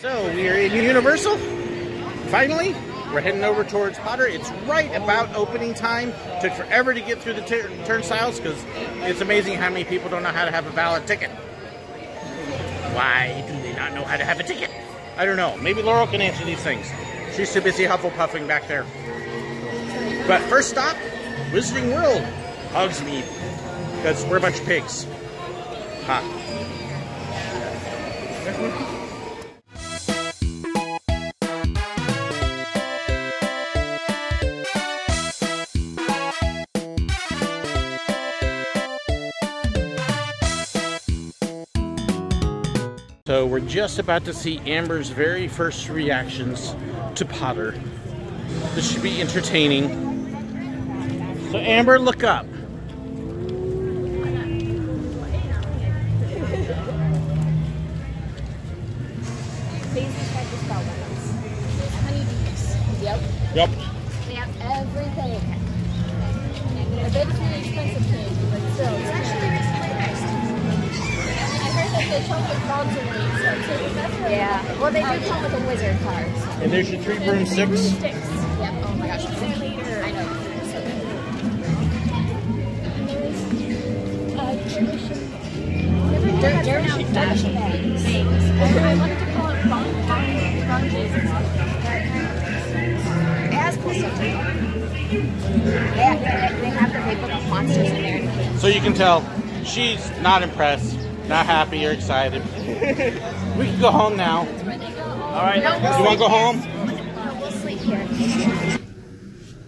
So we are in Universal. Finally, we're heading over towards Potter. It's right about opening time. Took forever to get through the turnstiles because it's amazing how many people don't know how to have a valid ticket. Why do they not know how to have a ticket? I don't know. Maybe Laurel can answer these things. She's too busy Hufflepuffing back there. But first stop, Disney World. Hogsmeade. Because we're a bunch of pigs. Huh. So we're just about to see Amber's very first reactions to Potter. This should be entertaining. So Amber, look up. Yep. They have everything. A bit really expensive candy, but still, it's actually nice. I heard that the chocolate frogs are really expensive. Yeah. Well, they do come with a wizard card. And there's your 3 broomsticks. Yep. Oh my gosh. I know. They're now fashion things. I wanted to call it bungees. It has cool stuff too. They have the paper monsters in there. So you can tell she's not impressed, not happy or excited. We can go home now. Alright, you want to go home? No, we'll sleep here.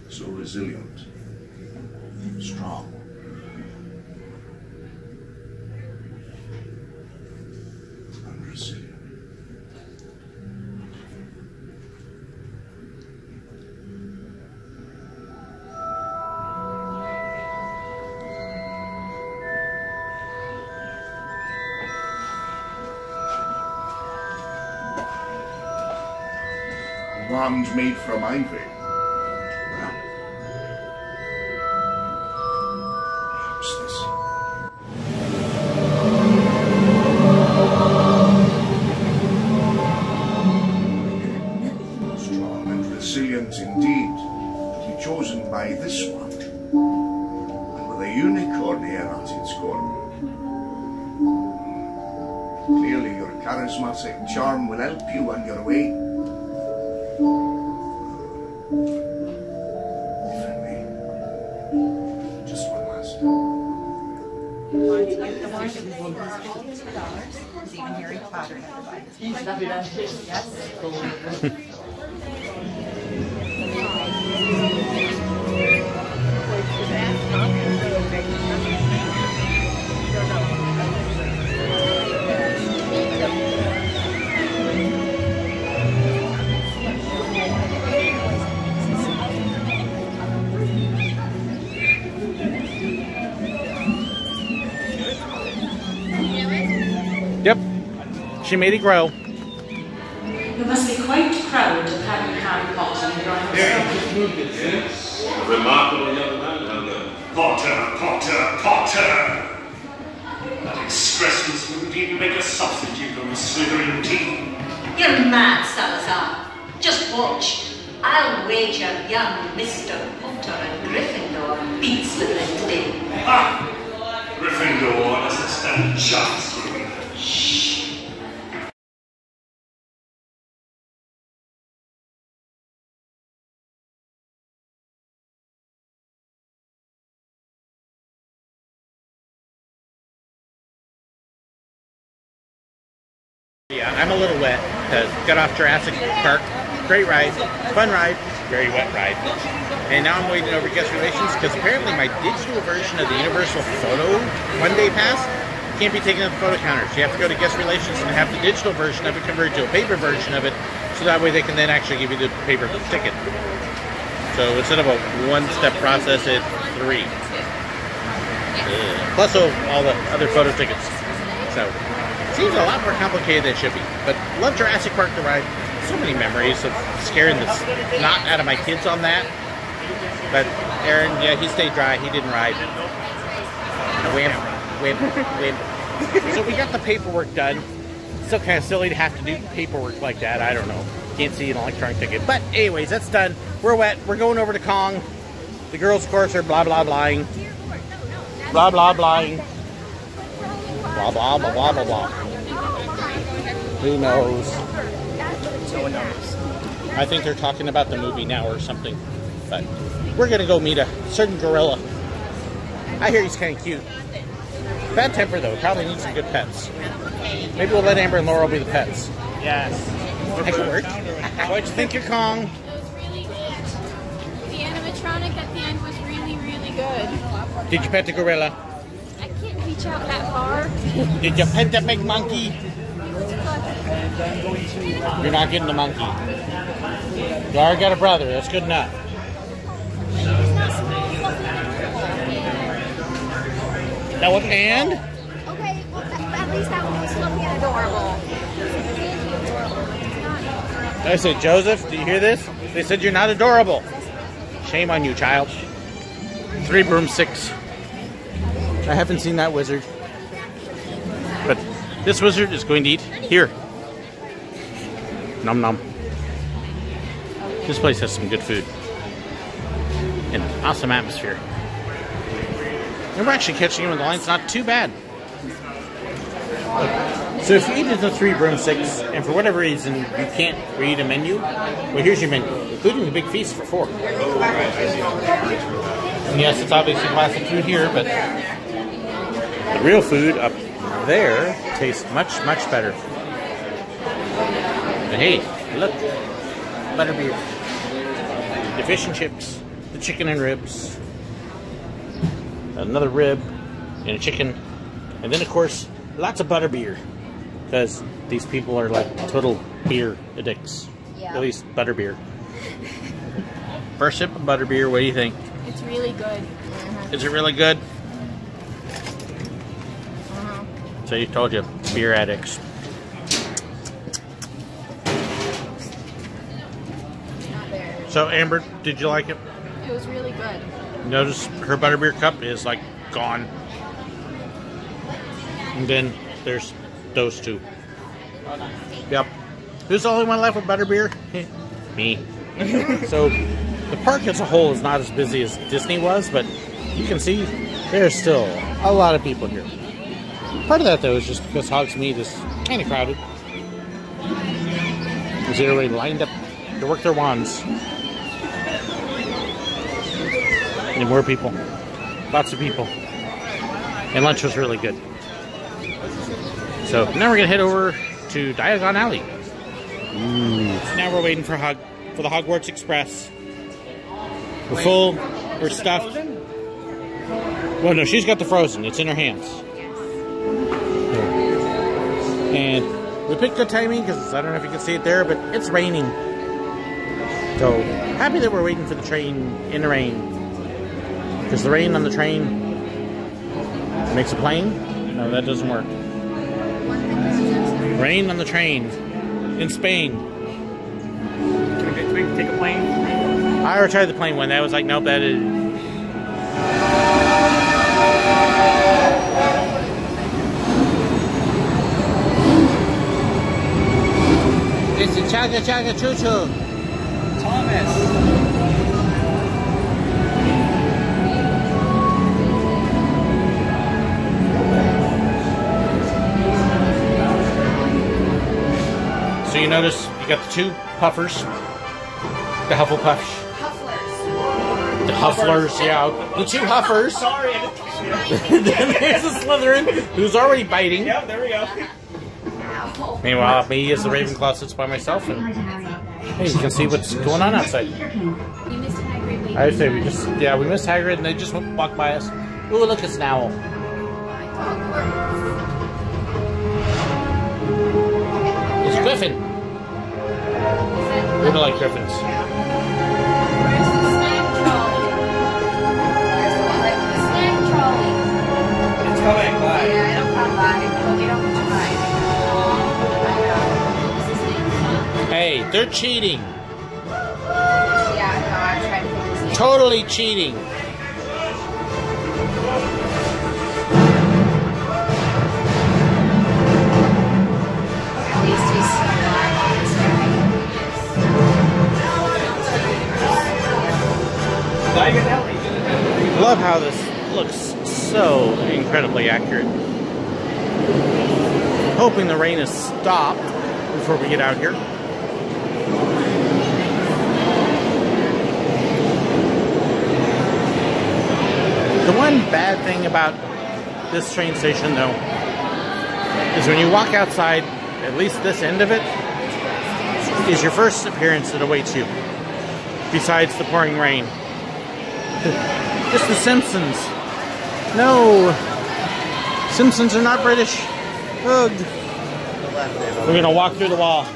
So resilient, strong. And resilient. Wand made from ivory. Well, perhaps this. Strong and resilient indeed, to be chosen by this wand, and with a unicorn here at its core. Clearly your charismatic charm will help you on your way. Just one last time. Even Harry Potter had to buy this. Yes. Yep. She made it grow. You must be quite proud of having Harry Potter in your house. Yes. A remarkable young man, Potter, Potter, Potter! That excrescence wouldn't even make a substitute on the slithering teeth. You're mad, Salazar. Just watch. I'll wager young Mr. Potter and Gryffindor beats Slytherin today. Ha! Gryffindor doesn't stand a chance for me. Shh. Yeah, I'm a little wet because got off Jurassic Park. Great ride, fun ride, very wet ride. And now I'm waiting over guest relations because apparently my digital version of the Universal Photo one-day pass can't be taken at the photo counters. You have to go to guest relations and have the digital version of it converted to a paper version of it, so that way they can then actually give you the paper ticket. So instead of a one-step process, it's 3. Plus all the other photo tickets. So seems a lot more complicated than it should be. But love Jurassic Park the ride. So many memories of scaring the snot out of my kids on that. But Aaron, yeah, he stayed dry. He didn't ride. Wimp, wimp, wimp. So we got the paperwork done. still kind of silly to have to do paperwork like that. I don't know. Can't see an electronic ticket. But anyways, that's done. We're wet. We're going over to Kong. The girls, of course, are blah, blah, blahing. Blah, blah, blahing. Blah, blah, blah, blah, blah, blah. Who knows? I think they're talking about the movie now or something. But we're going to go meet a certain gorilla. I hear he's kind of cute. Bad temper, though. Probably needs some good pets. Maybe we'll let Amber and Laurel be the pets. Yes. That could work. What'd you think of Kong? It was really good. The animatronic at the end was really, really good. Did you pet the gorilla? I can't reach out that far. Did you pet the big monkey? He was fluffy. You're not getting the monkey. You already got a brother. That's good enough. He's not small, fluffy, and adorable. That was and? Okay, well, at least that one was fluffy and adorable. I said, Joseph, do you hear this? They said you're not adorable. Shame on you, child. 3 broomsticks. I haven't seen that wizard. But this wizard is going to eat here. Nom nom. This place has some good food. And an awesome atmosphere. And we're actually catching him in the line. It's not too bad. So if you eat the 3 broomsticks, and for whatever reason you can't read a menu, well, here's your menu, including the big feast for 4. And yes, it's obviously classic food here, but the real food up there tastes much, much better. But hey, look, butterbeer, the fish and chips, the chicken and ribs, another rib, and a chicken, and then of course, lots of butterbeer. Because these people are like total beer addicts. Yeah. At least butterbeer. First sip of butterbeer, what do you think? It's really good. Is it really good? So you told you, beer addicts. Not there. So Amber, did you like it? It was really good. Notice her butterbeer cup is like gone. And then there's those 2. Yep. Who's the only one left with butterbeer? Me. So the park as a whole is not as busy as Disney was, but you can see there's still a lot of people here. Part of that though is just because Hogsmeade is kind of crowded. Because they're already lined up to work their wands. And more people. Lots of people. And lunch was really good. So now we're gonna head over to Diagon Alley. So now we're waiting for the Hogwarts Express. We're full. We're stuffed. Well, no, she's got the Frozen. It's in her hands. And we picked good timing because I don't know if you can see it there, but it's raining. So happy that we're waiting for the train in the rain. Because the rain on the train makes a plane. No, that doesn't work. Rain on the train in Spain. Can we take a plane? I already tried the plane one. That was like, nope, that is. It's a chaga chaga choo choo. Thomas. So you notice you got the 2 puffers, the Hufflepuffs. Hufflers. The Hufflers, yeah. The 2 Huffers. Sorry. Then there's a Slytherin who's already biting. Yeah, there we go. Meanwhile, me as the Ravenclaw sits by myself, and hey, you can see what's going on outside. You missed Hagrid. I would say we missed Hagrid, and they just walked by us. Ooh, look, it's an owl. It's a Griffin. We don't like Griffins. Where's the snack trolley? Where's the snack trolley? It's coming by. Yeah, it'll come by, but we don't want to buy it. Hey, they're cheating. Yeah, no, I'm trying to put this in. Totally cheating. Love how this looks so incredibly accurate. Hoping the rain has stopped before we get out here. The one bad thing about this train station, though, is when you walk outside, at least this end of it, is your first appearance that awaits you, besides the pouring rain. It's the Simpsons. No! Simpsons are not British. Ugh. We're gonna walk through the wall.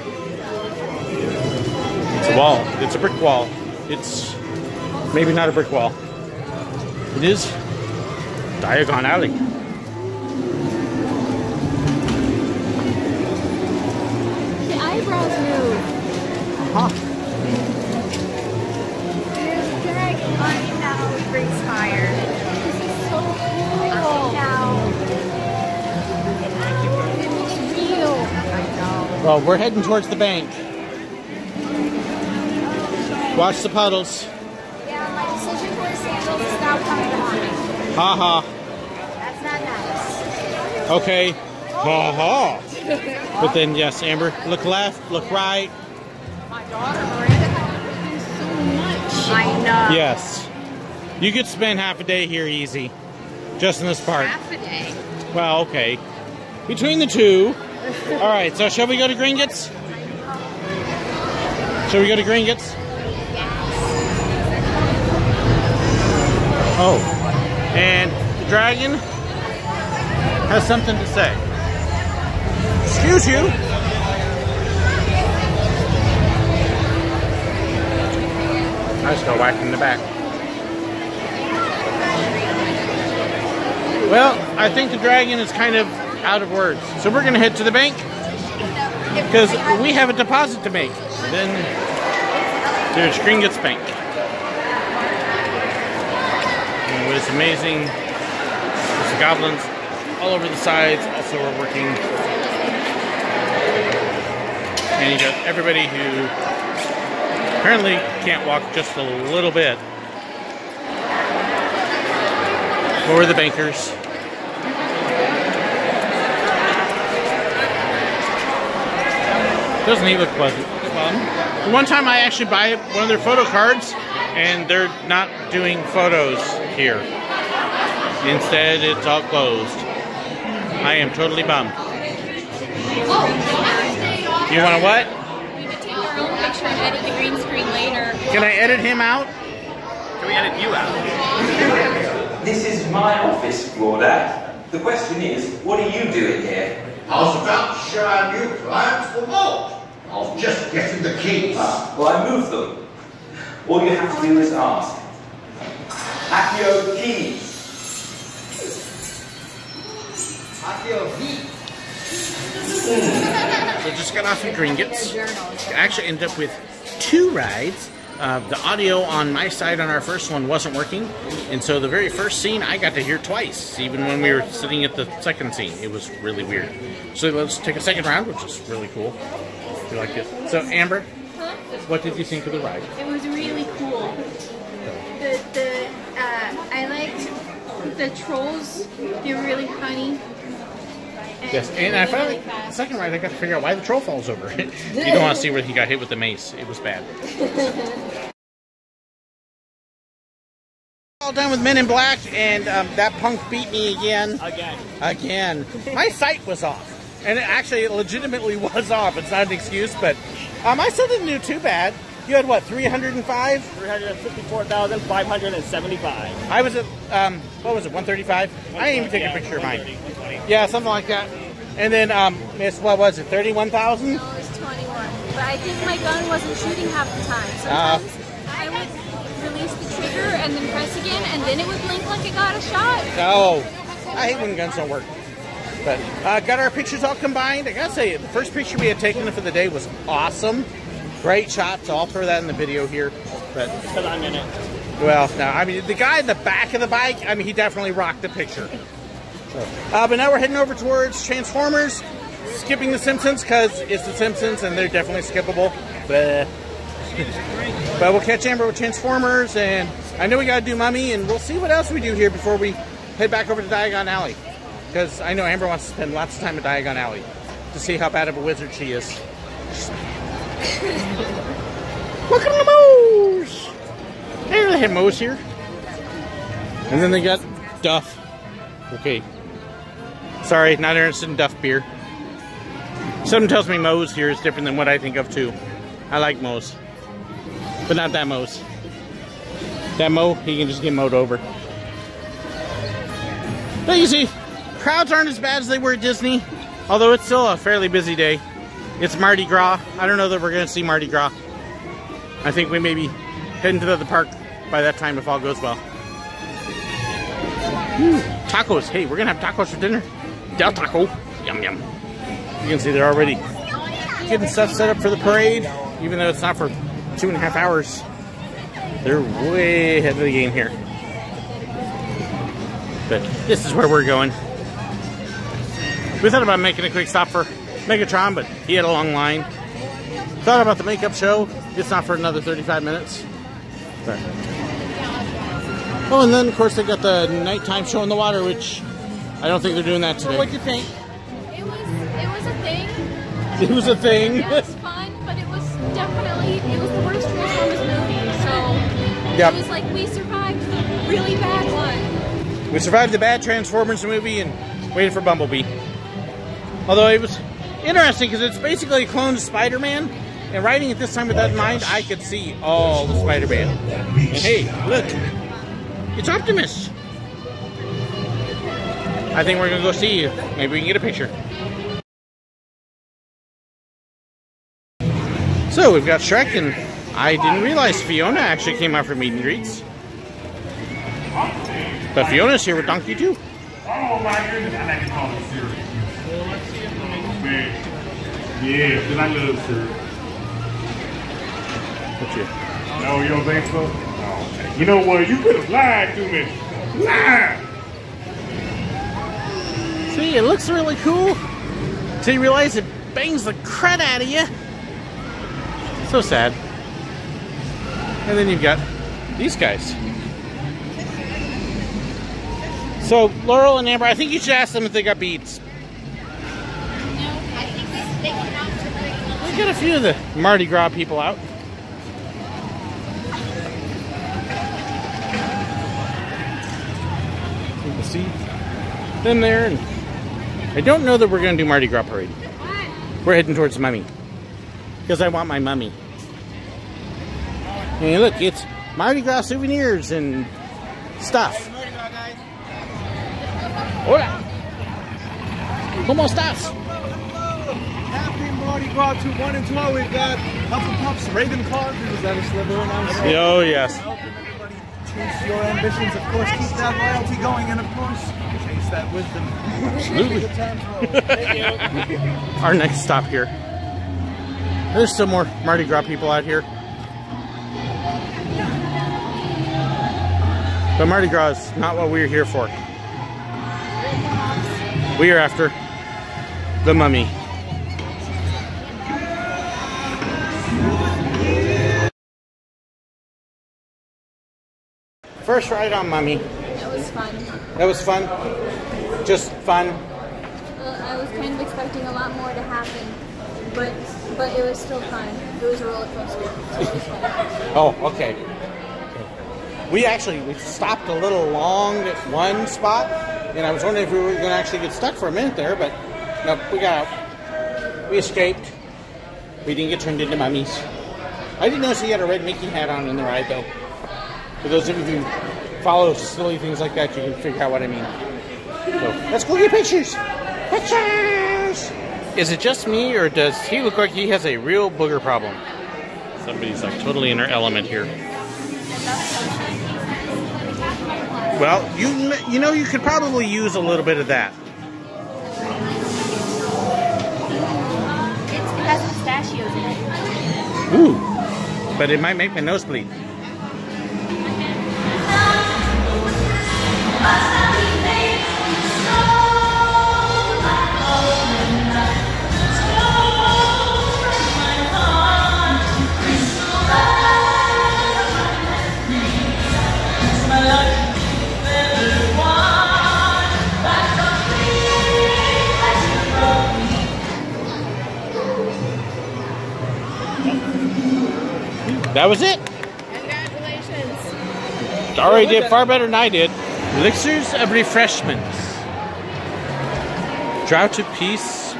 It's a wall. It's a brick wall. It's maybe not a brick wall. It is Diagon Alley. The eyebrows move. Huh. There's a dragon on it now. It brings fire. This is so cool. Now. It looks real. Well, we're heading towards the bank. Watch the puddles. Yeah, my decision for the sandals is now coming to haunt me. Ha ha. That's not nice. Okay. Ha ha. But then, yes, Amber, look left, look right. My daughter Miranda thinks so much. I know. Yes. You could spend half a day here easy. Just in this part. Half a day. Well, okay. Between the two. Alright, so shall we go to Gringotts? Shall we go to Gringotts? Oh. And the dragon has something to say. Excuse you. I just got whacked in the back. Well, I think the dragon is kind of out of words. So we're going to head to the bank because we have a deposit to make. Then there's Gringotts Bank. And what is amazing is the goblins all over the sides also are working. And you got everybody who apparently can't walk just a little bit. Or the bankers. Doesn't he look pleasant? One time I actually buy one of their photo cards and they're not doing photos here. Instead, it's all closed. I am totally bummed. You want to what? We could take our own picture and edit the green screen later. Can I edit him out? Can we edit you out? This is my office, Florida. The question is, what are you doing here? I was about to show our new clients the vault. I was just getting the keys. Well, I moved them. All you have to do is ask. Accio keys. So just got off of Gringotts. Actually ended up with 2 rides. The audio on my side on our first one wasn't working, and so the very first scene I got to hear twice, even when we were sitting at the second scene. It was really weird. So let's take a second round, which is really cool. You like it? So Amber, what did you think of the ride? It was really cool. I liked the trolls. They were really funny. Yes, and I finally, the second ride, I got to figure out why the troll falls over. You don't want to see where he got hit with the mace. It was bad. All done with Men in Black, and that punk beat me again. Again. My sight was off. And it legitimately was off. It's not an excuse, but I still didn't do too bad. You had what, 305? 354,575. I was at, what was it, 135? I didn't even take a picture of mine. Yeah, something like that. And then, Miss, what was it, 31,000? No, it was 21. But I think my gun wasn't shooting half the time. Sometimes I would release the trigger and then press again, and then it would blink like it got a shot. Oh, I hate when guns don't work. But got our pictures all combined. I gotta say, the first picture we had taken for the day was awesome. Great shot, so I'll throw that in the video here. But Because I'm in it. well, no, I mean, the guy in the back of the bike, I mean, he definitely rocked the picture. So, but now we're heading over towards Transformers, skipping the Simpsons because it's the Simpsons and they're definitely skippable. But But we'll catch Amber with Transformers, and I know we gotta do Mummy, and we'll see what else we do here before we head back over to Diagon Alley. Because I know Amber wants to spend lots of time at Diagon Alley to see how bad of a wizard she is. Look at the Moe's! Hey, they have Moe's here. And then they got Duff. Okay. Sorry, not interested in Duff beer. Something tells me Moe's here is different than what I think of too. I like Moe's. But not that Moe's. That Moe, he can just get mowed over. But you see, crowds aren't as bad as they were at Disney. Although it's still a fairly busy day. It's Mardi Gras. I don't know that we're going to see Mardi Gras. I think we may be heading to the park by that time if all goes well. Ooh, tacos. Hey, we're going to have tacos for dinner. Del Taco. Yum, yum. You can see they're already getting stuff set up for the parade. Even though it's not for 2.5 hours. They're way ahead of the game here. But this is where we're going. We thought about making a quick stop for Megatron, but he had a long line. Thought about the makeup show. It's not for another 35 minutes. But. Oh, and then of course they got the nighttime show in the water, which I don't think they're doing that today. What'd you think? It was a thing. It was a thing. Yeah, it was fun, but it was definitely the worst Transformers movie. So yep. It was like we survived the really bad one. We survived the bad Transformers movie and waited for Bumblebee. Although it was interesting because it's basically a clone of Spider-Man, and writing it this time with that in mind, I could see all the Spider-Man. And hey, look, it's Optimus. I think we're gonna go see you. Maybe we can get a picture. So we've got Shrek, and I didn't realize Fiona actually came out for meet and greets. But Fiona's here with Donkey too. Oh my goodness, I like to call it cereal. Yeah, because I love cereal. What's your? No, you don't think so? Oh, okay. You know what? You could have lied to me. Lied! See, it looks really cool. Till you realize it bangs the crud out of you. So sad. And then you've got these guys. So, Laurel and Amber, I think you should ask them if they got beads. We got a few of the Mardi Gras people out. You can see them there. And I don't know that we're going to do Mardi Gras parade. We're heading towards Mummy. Because I want my mummy. And look, it's Mardi Gras souvenirs and stuff. Hola. ¿Cómo estás? Happy Mardi Gras to 1 and 12. We've got Hufflepuff's Ravenclaw. Is that a Slytherin? Oh, yes. Helping everybody chase your ambitions. Of course, keep that loyalty going. And of course, chase that wisdom. Absolutely. Our next stop here. There's some more Mardi Gras people out here. But Mardi Gras is not what we're here for. We are after the Mummy. First ride on Mummy. That was fun. That was fun? Just fun? I was kind of expecting a lot more to happen, but it was still fun. It was a roller coaster. So it was fun. Oh, okay. We stopped a little long at one spot, and I was wondering if we were going to actually get stuck for a minute there, but nope, we got out. We escaped. We didn't get turned into mummies. I didn't notice he had a red Mickey hat on in the ride, though. For those of you who follow silly things like that, you can figure out what I mean. So, let's go get pictures! Pictures! Is it just me, or does he look like he has a real booger problem? Somebody's like totally in their element here. Well, you know, you could probably use a little bit of that. It has pistachios in it. Ooh, but it might make my nose bleed. That was it. Congratulations. Already did far better than I did. Elixirs of refreshments. Drought of peace.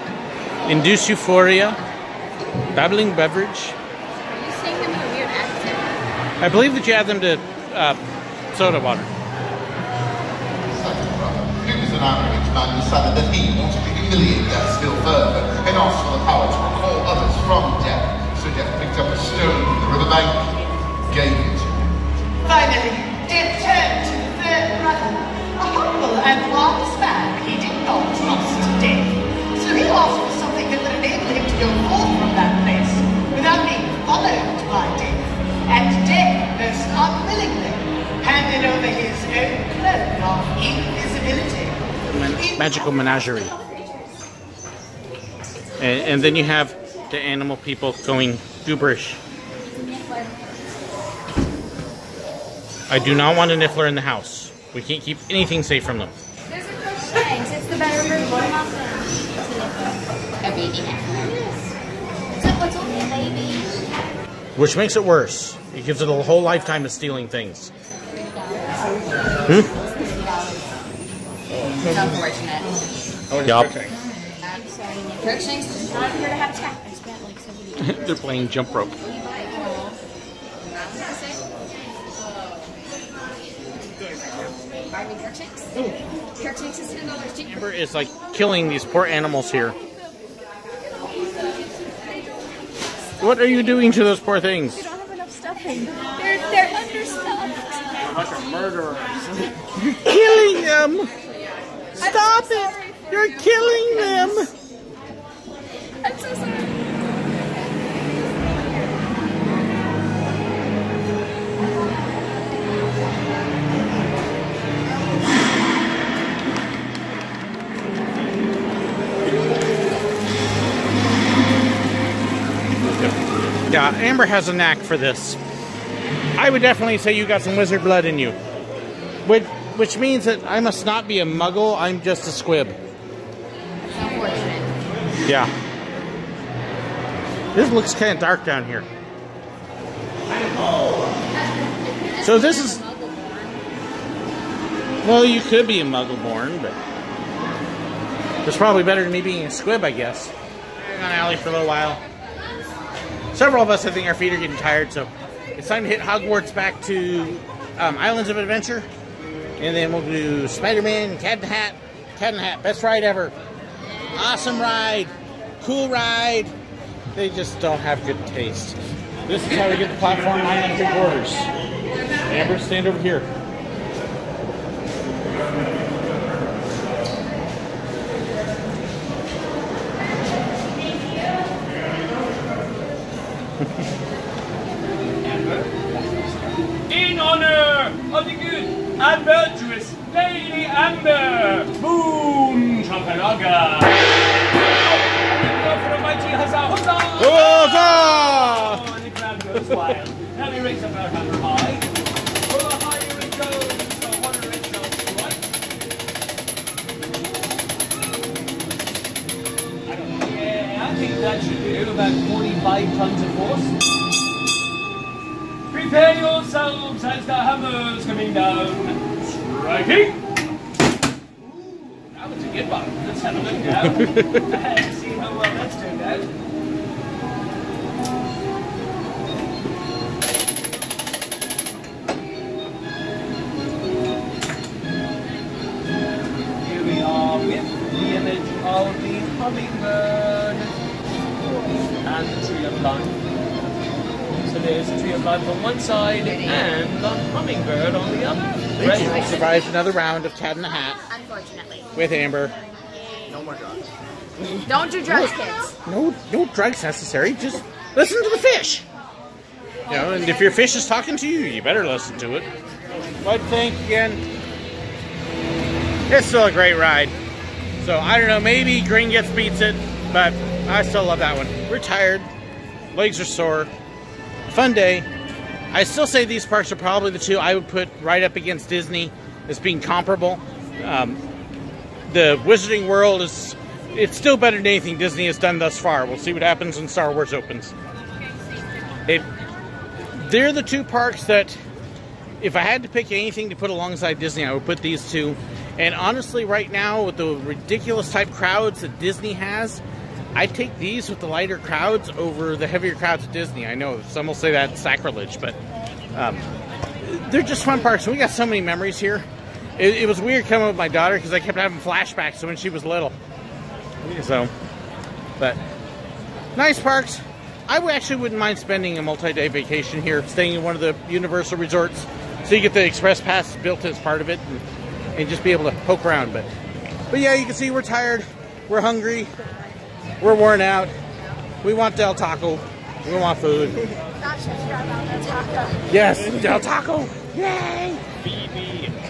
Induce euphoria. Babbling beverage. Are you saying them in a weird accent? I believe that you add them to soda water. Here is an outraged man who decided that he wanted to humiliate death still further and asked for the power to recall others from death. So death picked up a stone from the riverbank, gave it. Finally, death turned to the third brother. A humble and wise man, he did not trust death. So he asked for something that would enable him to go forth from that place without being followed by death. And death, most unwillingly, handed over his own cloak of invisibility. Magical menagerie. And then you have the animal people going gooberish. I do not want a niffler in the house. We can't keep anything safe from them. There's a Crookshanks. It's the better version of a baby niffler. So it's only a baby. Which makes it worse. It gives it a whole lifetime of stealing things. It's unfortunate. Yup. Crookshanks is not here to have a snack. I spent like 70. They're playing jump rope. Crookshanks is $10 cheaper. Amber is like killing these poor animals here. What are you doing to those poor things? They don't have enough stuffing. They're understuffed. A bunch of murderers. You're killing them! Stop it! You're killing them! I'm so sorry. Yeah, Amber has a knack for this. I would definitely say you got some wizard blood in you. Which means that I must not be a muggle, I'm just a squib. That's unfortunate. Yeah. This looks kind of dark down here. So this is... Well, you could be a muggle born, but... It's probably better than me being a squib, I guess. Hang on alley for a little while. Several of us, I think our feet are getting tired, so it's time to hit Hogwarts back to Islands of Adventure. And then we'll do Spider-Man, Cat in the Hat. Cat in the Hat, best ride ever. Awesome ride. Cool ride. They just don't have good taste. This is how we get the platform 9 3/4. Amber, stand over here. In honor of the good and virtuous Lady Amber, Boom Champanaga. For a mighty huzzah, huzzah! Huzzah! Oh, and the crowd goes wild. Now we raise up our hammer high. Oh, higher it goes, the harder it goes, right? I don't know. Yeah, I think that should do about 45 tons of force. Prepare yourselves as the hammer's coming down. Striking! That was a good one. Let's have a look now. And see how well that's turned out. Here we are with the image of the hummingbird and the tree of life. So there's a tree of life on one side and the hummingbird on the other. Rachel survived another round of Cat in the Hat. Unfortunately. With Amber. No more drugs. Don't do drugs, kids. No drugs necessary. Just listen to the fish. You know, and if your fish is talking to you, you better listen to it. But think again. It's still a great ride. So I don't know, maybe Gringotts beats it, but I still love that one. We're tired. Legs are sore. Fun day. I still say these parks are probably the two I would put right up against Disney as being comparable. The Wizarding World it's still better than anything Disney has done thus far. We'll see what happens when Star Wars opens. They're the two parks that, if I had to pick anything to put alongside Disney, I would put these two. And honestly, right now, with the ridiculous type crowds that Disney has, I'd take these with the lighter crowds over the heavier crowds at Disney. I know some will say that's sacrilege, but they're just fun parks. We got so many memories here. It was weird coming with my daughter because I kept having flashbacks to when she was little. So, but nice parks. I actually wouldn't mind spending a multi-day vacation here, staying in one of the Universal resorts, so you get the express pass built as part of it, and just be able to poke around. But yeah, you can see we're tired, we're hungry, we're worn out. We want Del Taco. We want food. Not just about Del Taco. Yes, Del Taco. Yay! BB.